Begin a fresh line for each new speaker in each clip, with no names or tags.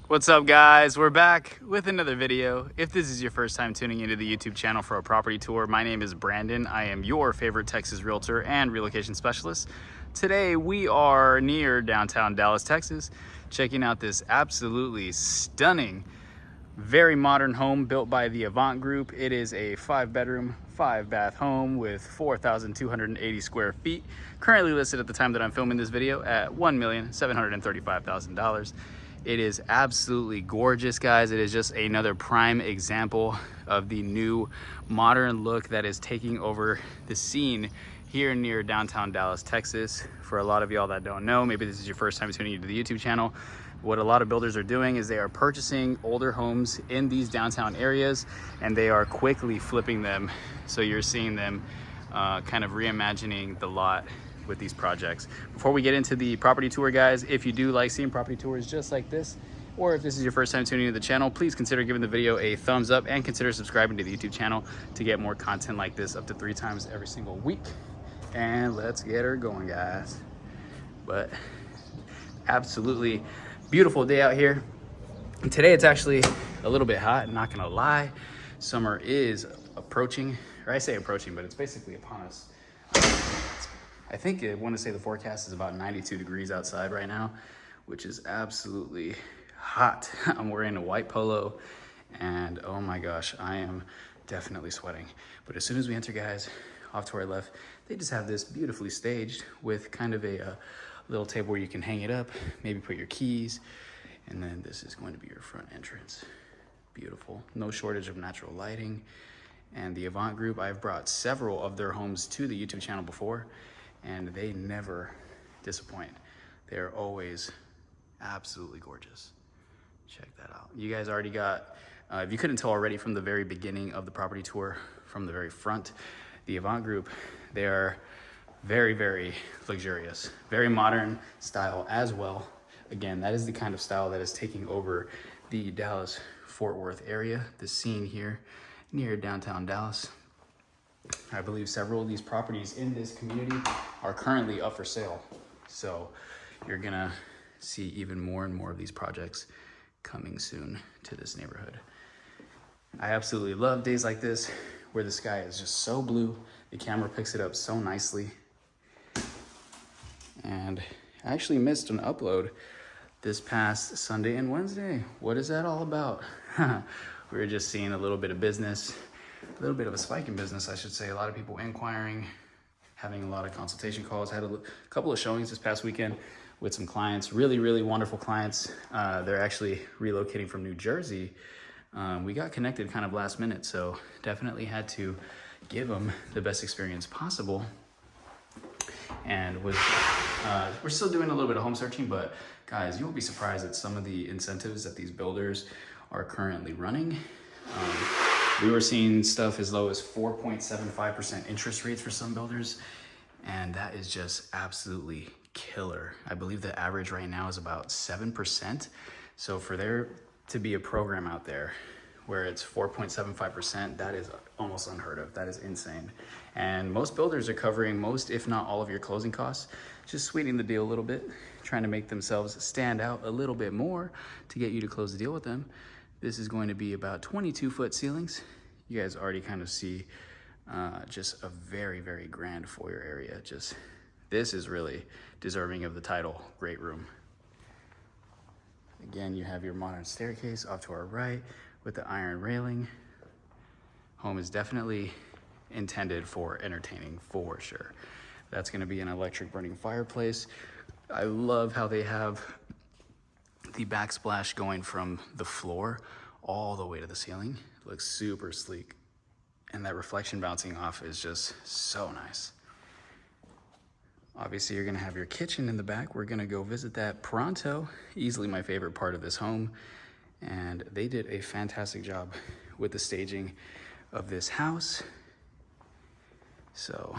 What's up, guys? We're back with another video. If this is your first time tuning into the YouTube channel for a property tour, my name is Brandon. I am your favorite Texas realtor and relocation specialist. Today we are near downtown Dallas, Texas, checking out this absolutely stunning, very modern home built by the Avant Group. It is a 5-bedroom, 5-bath home with 4,280 square feet. Currently listed at the time that I'm filming this video at $1,735,000. It is absolutely gorgeous, guys. It is just another prime example of the new modern look that is taking over the scene here near downtown Dallas, Texas. For a lot of y'all that don't know, maybe this is your first time tuning into the YouTube channel, what a lot of builders are doing is they are purchasing older homes in these downtown areas and they are quickly flipping them. So you're seeing them kind of reimagining the lot with these projects. Before we get into the property tour, guys, if you do like seeing property tours just like this, or if this is your first time tuning into the channel, please consider giving the video a thumbs up and consider subscribing to the YouTube channel to get more content like this up to 3 times every single week. And let's get her going, guys. But absolutely beautiful day out here. And today it's actually a little bit hot, not gonna lie. Summer is approaching, or I say approaching, but it's basically upon us. I think I want to say the forecast is about 92 degrees outside right now, which is absolutely hot. I'm wearing a white polo and oh my gosh, I am definitely sweating. But as soon as we enter, guys, off to our left, they just have this beautifully staged with kind of a little table where you can hang it up, maybe put your keys, and then this is going to be your front entrance. Beautiful, no shortage of natural lighting. And the Avant Group, I've brought several of their homes to the YouTube channel before, and they never disappoint. They're always absolutely gorgeous. Check that out. You guys already got, if you couldn't tell already from the very beginning of the property tour, from the very front, the Avant Group, they are very, very luxurious, very modern style as well. Again, that is the kind of style that is taking over the Dallas-Fort Worth area, the scene here near downtown Dallas. I believe several of these properties in this community are currently up for sale. So you're gonna see even more and more of these projects coming soon to this neighborhood. I absolutely love days like this where the sky is just so blue. The camera picks it up so nicely. And I actually missed an upload this past Sunday and Wednesday. What is that all about? We were just seeing a little bit of business, a little bit of a spike in business, I should say. A lot of people inquiring, having a lot of consultation calls. Had a couple of showings this past weekend with some clients, really, really wonderful clients. They're actually relocating from New Jersey. We got connected kind of last minute, so definitely had to give them the best experience possible. And with, we're still doing a little bit of home searching, but guys, you won't be surprised at some of the incentives that these builders are currently running. We were seeing stuff as low as 4.75% interest rates for some builders, and that is just absolutely killer. I believe the average right now is about 7%. So for there to be a program out there where it's 4.75%, that is almost unheard of. That is insane. And most builders are covering most, if not all, of your closing costs, just sweetening the deal a little bit, trying to make themselves stand out a little bit more to get you to close the deal with them. This is going to be about 22-foot ceilings. You guys already kind of see just a very, very grand foyer area. Just, this is really deserving of the title, great room. Again, you have your modern staircase off to our right with the iron railing. Home is definitely intended for entertaining for sure. That's gonna be an electric burning fireplace. I love how they have the backsplash going from the floor all the way to the ceiling. It looks super sleek. And that reflection bouncing off is just so nice. Obviously, you're gonna have your kitchen in the back. We're gonna go visit that pronto. Easily my favorite part of this home. And they did a fantastic job with the staging of this house. So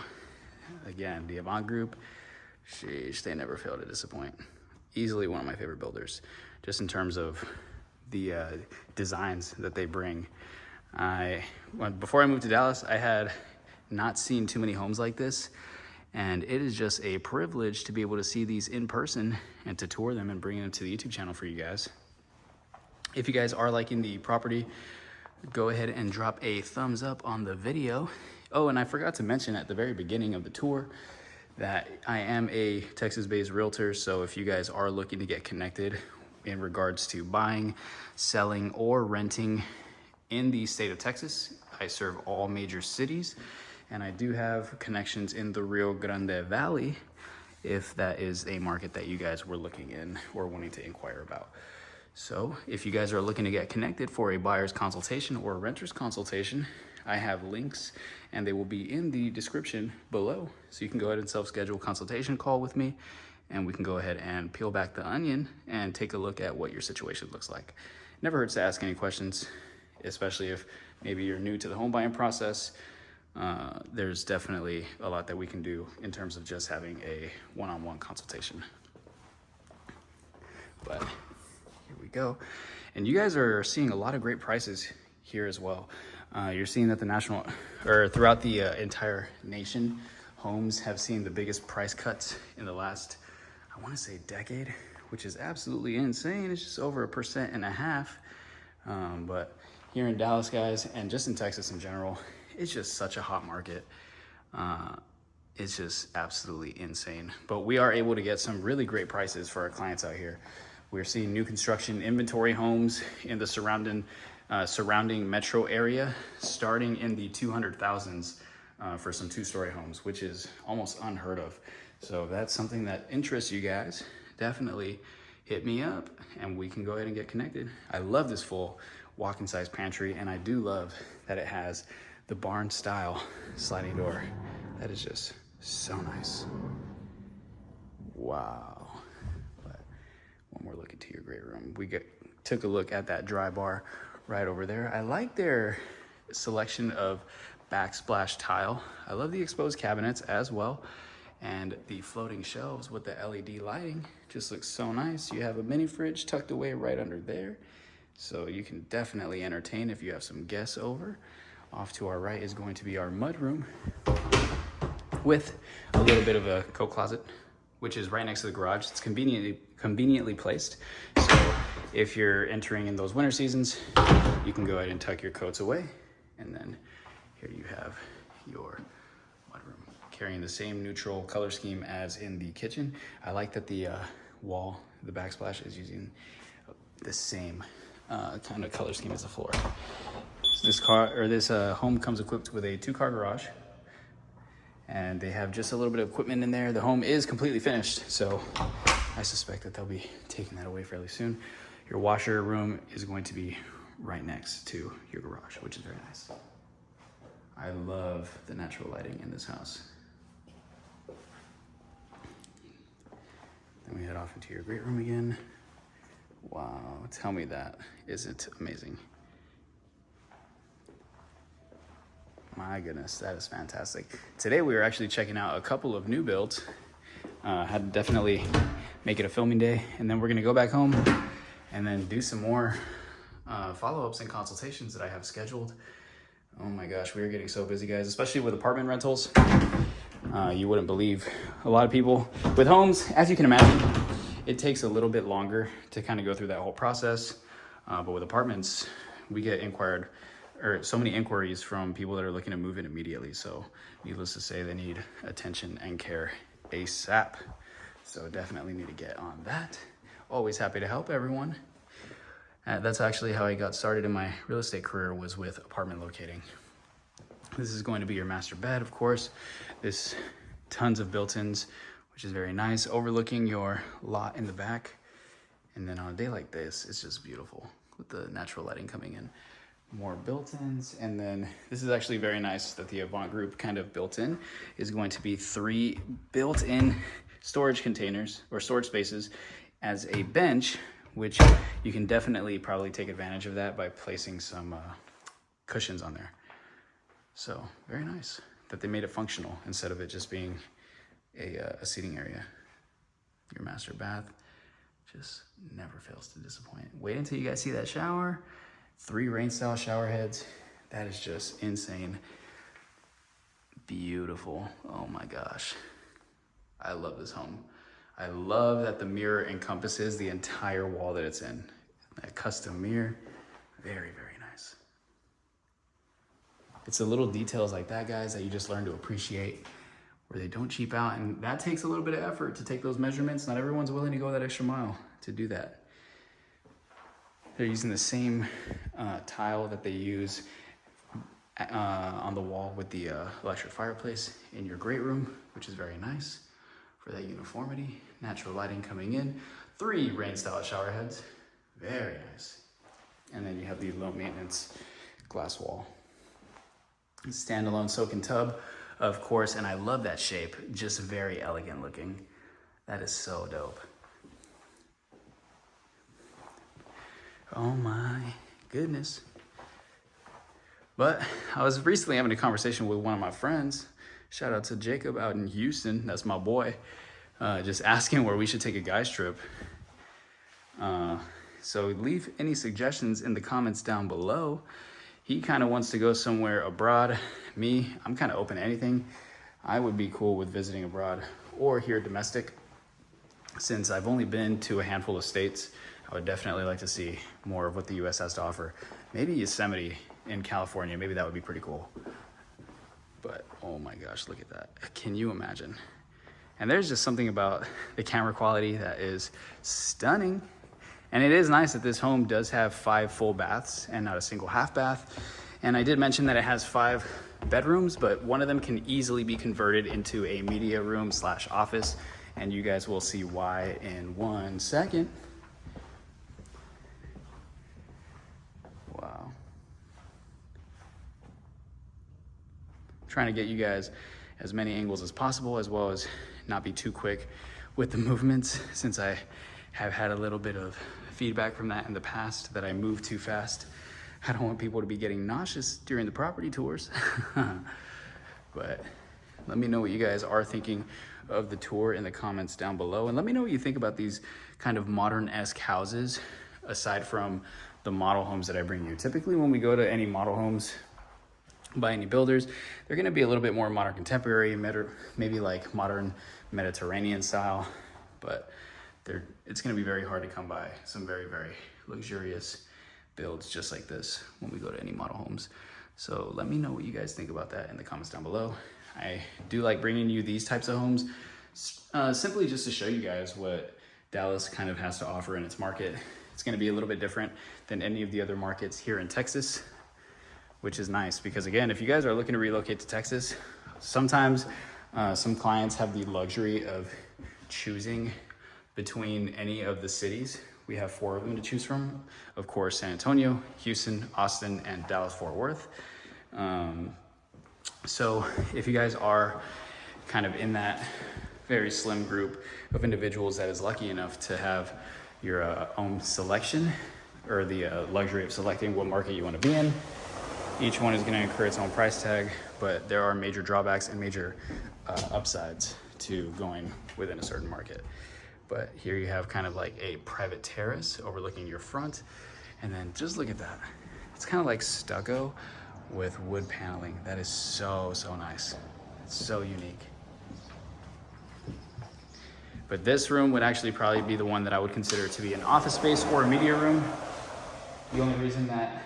again, the Avant Group, sheesh, they never fail to disappoint. Easily one of my favorite builders, just in terms of the designs that they bring. Before I moved to Dallas, I had not seen too many homes like this, and it is just a privilege to be able to see these in person and to tour them and bring them to the YouTube channel for you guys. If you guys are liking the property, go ahead and drop a thumbs up on the video. Oh, and I forgot to mention at the very beginning of the tour that I am a Texas-based realtor. So if you guys are looking to get connected in regards to buying, selling, or renting in the state of Texas, I serve all major cities, and I do have connections in the Rio Grande Valley if that is a market that you guys were looking in or wanting to inquire about. So if you guys are looking to get connected for a buyer's consultation or a renter's consultation, I have links and they will be in the description below. So you can go ahead and self-schedule a consultation call with me, and we can go ahead and peel back the onion and take a look at what your situation looks like. Never hurts to ask any questions, especially if maybe you're new to the home buying process. There's definitely a lot that we can do in terms of just having a one-on-one consultation. But here we go. And you guys are seeing a lot of great prices here as well. You're seeing that throughout the entire nation, homes have seen the biggest price cuts in the last, I want to say, decade, which is absolutely insane. It's just over 1.5%. But here in Dallas, guys, and just in Texas in general, it's just such a hot market. It's just absolutely insane. But we are able to get some really great prices for our clients out here. We're seeing new construction inventory homes in the surrounding metro area starting in the 200,000s for some two-story homes, which is almost unheard of. So if that's something that interests you guys, definitely hit me up and we can go ahead and get connected. I love this full walk-in size pantry, and I do love that it has the barn style sliding door. That is just so nice. Wow. But when we're looking to your great room, took a look at that dry bar right over there. I like their selection of backsplash tile. I love the exposed cabinets as well. And the floating shelves with the LED lighting just looks so nice. You have a mini fridge tucked away right under there. So you can definitely entertain if you have some guests over. Off to our right is going to be our mud room with a little bit of a coat closet, which is right next to the garage. It's conveniently placed. So if you're entering in those winter seasons, you can go ahead and tuck your coats away. And then here you have your mudroom, carrying the same neutral color scheme as in the kitchen. I like that the wall, the backsplash, is using the same kind of color scheme as the floor. So this home comes equipped with a 2-car garage, and they have just a little bit of equipment in there. The home is completely finished, so I suspect that they'll be taking that away fairly soon. Your washer room is going to be right next to your garage, which is very nice. I love the natural lighting in this house. Then we head off into your great room again. Wow, tell me that isn't amazing. My goodness, that is fantastic. Today we were actually checking out a couple of new builds. Had to definitely make it a filming day, and then we're gonna go back home and then do some more follow-ups and consultations that I have scheduled. Oh my gosh, we are getting so busy, guys, especially with apartment rentals. You wouldn't believe, a lot of people with homes, as you can imagine, it takes a little bit longer to kind of go through that whole process. But with apartments, we get so many inquiries from people that are looking to move in immediately. So needless to say, they need attention and care ASAP. So definitely need to get on that. Always happy to help everyone. That's actually how I got started in my real estate career, was with apartment locating. This is going to be your master bed, of course. This tons of built-ins, which is very nice, overlooking your lot in the back. And then on a day like this, it's just beautiful with the natural lighting coming in. More built-ins, and then this is actually very nice that the Avant Group kind of built in, is going to be 3 built-in storage containers or storage spaces as a bench, which you can definitely probably take advantage of that by placing some cushions on there. So very nice that they made it functional instead of it just being a seating area. Your master bath just never fails to disappoint. Wait until you guys see that shower. 3 rain style shower heads. That is just insane. Beautiful. Oh my gosh. I love this home. I love that the mirror encompasses the entire wall that it's in. That custom mirror, very, very nice. It's the little details like that, guys, that you just learn to appreciate, where they don't cheap out. And that takes a little bit of effort to take those measurements. Not everyone's willing to go that extra mile to do that. They're using the same tile that they use on the wall with the electric fireplace in your great room, which is very nice for that uniformity. Natural lighting coming in. 3 rain style shower heads, very nice. And then you have the low maintenance glass wall. Standalone soaking tub, of course, and I love that shape, just very elegant looking. That is so dope. Oh my goodness. But I was recently having a conversation with one of my friends. Shout out to Jacob out in Houston, that's my boy. Just asking where we should take a guys trip. So leave any suggestions in the comments down below. He kind of wants to go somewhere abroad. Me, I'm kind of open to anything. I would be cool with visiting abroad or here domestic. Since I've only been to a handful of states, I would definitely like to see more of what the US has to offer. Maybe Yosemite in California, maybe that would be pretty cool. But oh my gosh, look at that. Can you imagine? And there's just something about the camera quality that is stunning. And it is nice that this home does have 5 full baths and not a single half bath. And I did mention that it has 5 bedrooms, but one of them can easily be converted into a media room / office. And you guys will see why in 1 second. Wow. Trying to get you guys as many angles as possible, as well as not be too quick with the movements, since I have had a little bit of feedback from that in the past, that I move too fast. I don't want people to be getting nauseous during the property tours. But let me know what you guys are thinking of the tour in the comments down below. And let me know what you think about these kind of modern-esque houses, aside from the model homes that I bring you. Typically when we go to any model homes by any builders, they're gonna be a little bit more modern contemporary, maybe like modern Mediterranean style, but it's gonna be very hard to come by some very, very luxurious builds just like this when we go to any model homes. So let me know what you guys think about that in the comments down below. I do like bringing you these types of homes, simply just to show you guys what Dallas kind of has to offer in its market. It's gonna be a little bit different than any of the other markets here in Texas, which is nice because, again, if you guys are looking to relocate to Texas, sometimes some clients have the luxury of choosing between any of the cities. We have 4 of them to choose from. Of course, San Antonio, Houston, Austin, and Dallas-Fort Worth. So if you guys are kind of in that very slim group of individuals that is lucky enough to have your own selection, or the luxury of selecting what market you want to be in, each one is going to incur its own price tag, but there are major drawbacks and major upsides to going within a certain market. But here you have kind of like a private terrace overlooking your front. And then just look at that. It's kind of like stucco with wood paneling. That is so, so nice. It's so unique. But this room would actually probably be the one that I would consider to be an office space or a media room. The only reason that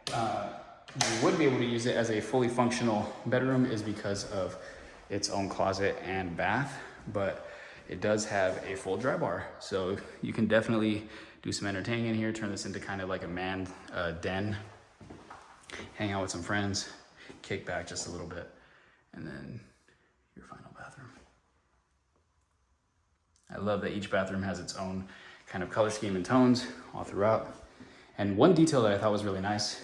you would be able to use it as a fully functional bedroom is because of its own closet and bath, but it does have a full dry bar. So you can definitely do some entertaining in here, turn this into kind of like a man den, hang out with some friends, kick back just a little bit, and then your final bathroom. I love that each bathroom has its own kind of color scheme and tones all throughout. And one detail that I thought was really nice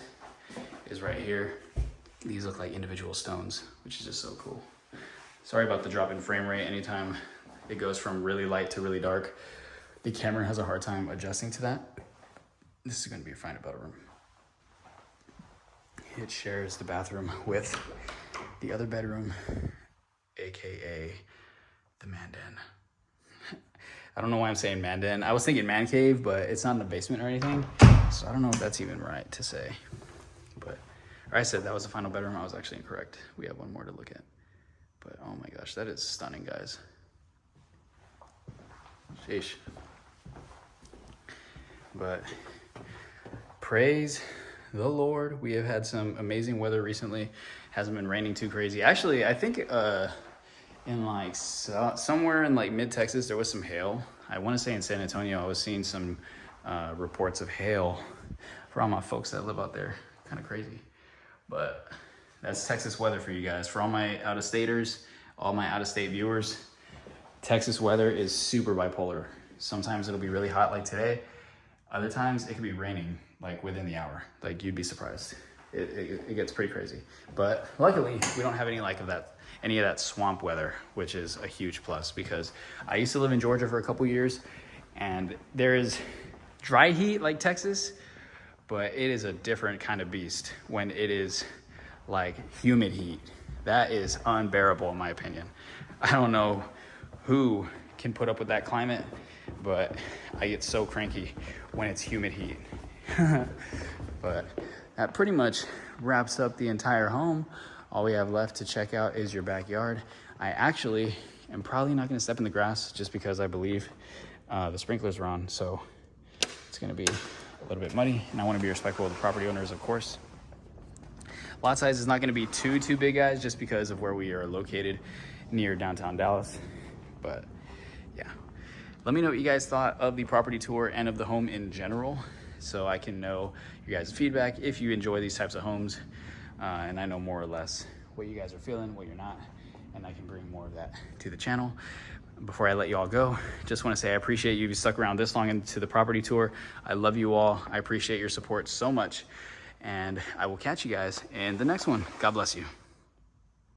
is right here. These look like individual stones, which is just so cool. Sorry about the drop in frame rate. Anytime it goes from really light to really dark, the camera has a hard time adjusting to that. This is going to be your final bedroom. It shares the bathroom with the other bedroom, AKA the man den. I don't know why I'm saying man den. I was thinking man cave, but it's not in the basement or anything. So I don't know if that's even right to say. But I said that was the final bedroom. I was actually incorrect. We have one more to look at. But oh my gosh, that is stunning, guys. Sheesh. but praise the Lord. We have had some amazing weather recently. Hasn't been raining too crazy. Actually, I think in like somewhere in like mid Texas, there was some hail. I want to say in San Antonio, I was seeing some reports of hail for all my folks that live out there. Kind of crazy, but that's Texas weather for you guys. For all my out-of-staters, all my out-of-state viewers, Texas weather is super bipolar. Sometimes it'll be really hot like today. Other times it could be raining like within the hour. Like you'd be surprised. It gets pretty crazy. But luckily we don't have any of that swamp weather, which is a huge plus, because I used to live in Georgia for a couple years, and there is dry heat like Texas, but it is a different kind of beast when it is like humid heat. That is unbearable in my opinion. I don't know who can put up with that climate, but I get so cranky when it's humid heat. But that pretty much wraps up the entire home. All we have left to check out is your backyard. I actually am probably not gonna step in the grass just because I believe the sprinklers are on, so it's gonna be a little bit muddy, and I want to be respectful of the property owners, of course. Lot size is not going to be too big, guys, just because of where we are located near downtown Dallas. But yeah, let me know what you guys thought of the property tour and of the home in general, so I can know your guys' feedback if you enjoy these types of homes, and I know more or less what you guys are feeling, what you're not, and I can bring more of that to the channel. Before I let you all go, just want to say I appreciate you stuck around this long into the property tour. I love you all. I appreciate your support so much, and I will catch you guys in the next one. God bless you.